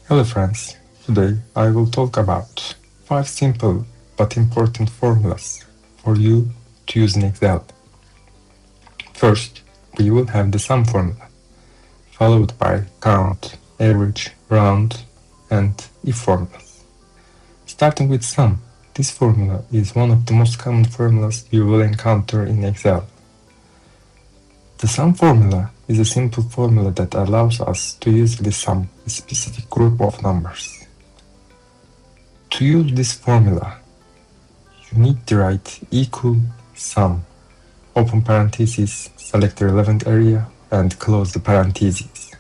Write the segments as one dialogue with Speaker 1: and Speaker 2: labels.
Speaker 1: Hello friends, today I will talk about 5 simple but important formulas for you to use in Excel. First, we will have the sum formula, followed by count, average, round, and if formulas. Starting with sum, this formula is one of the most common formulas you will encounter in Excel. The sum formula is a simple formula that allows us to easily sum a specific group of numbers. To use this formula, you need to write equal sum, open parentheses, select the relevant area, and close the parentheses.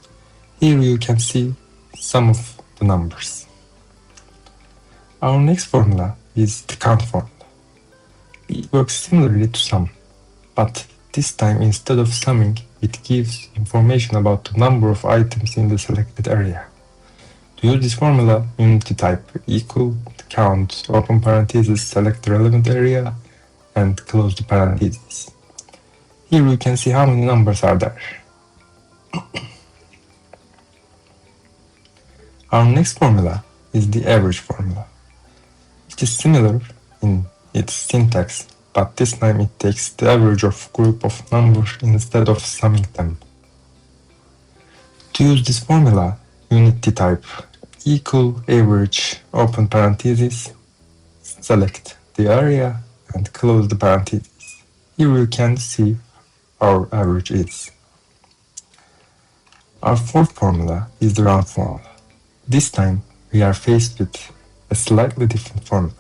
Speaker 1: Here you can see some of the numbers. Our next formula is the count formula. It works similarly to sum, but this time instead of summing, it gives information about the number of items in the selected area. To use this formula, you need to type equal count, open parentheses, select the relevant area, and close the parentheses. Here we can see how many numbers are there. Our next formula is the average formula. It is similar in its syntax, but this time it takes the average of group of numbers instead of summing them. To use this formula, you need to type equal average, open parentheses, select the area, and close the parentheses. Here you can see our average is. Our fourth formula is the round formula. This time we are faced with a slightly different formula.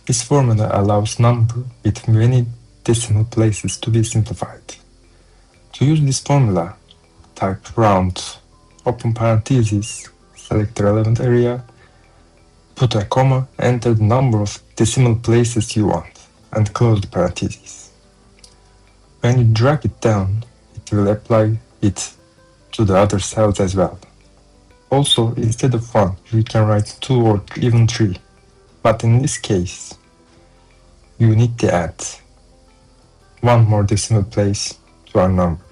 Speaker 1: This formula allows number with many decimal places to be simplified. To use this formula, type round, open parentheses, select the relevant area, put a comma, enter the number of decimal places you want, and close the parentheses. When you drag it down, it will apply it to the other cells as well. Also, instead of 1, you can write 2 or even 3. But in this case, you need to add one more decimal place to our number.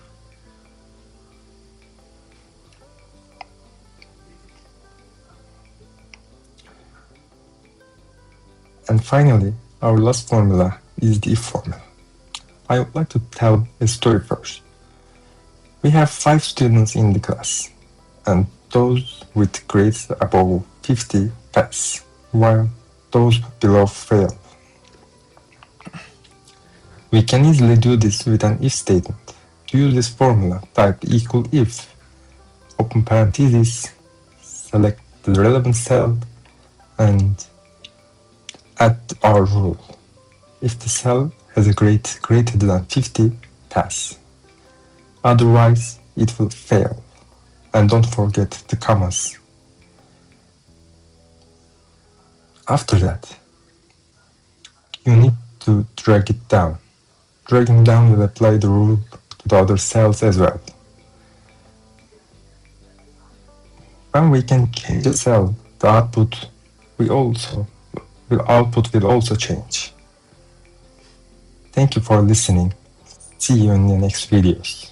Speaker 1: And finally, our last formula is the if formula. I would like to tell a story first. We have 5 students in the class, and those with grades above 50 pass, while those below fail. We can easily do this with an if statement. To use this formula, type equal if, open parentheses, select the relevant cell, and add our rule. If the cell has a grade greater than 50, pass. Otherwise, it will fail. And don't forget the commas. After that, you need to drag it down. Dragging down will apply the rule to the other cells as well. When we can change the cell, the output will also change. Thank you for listening. See you in the next videos.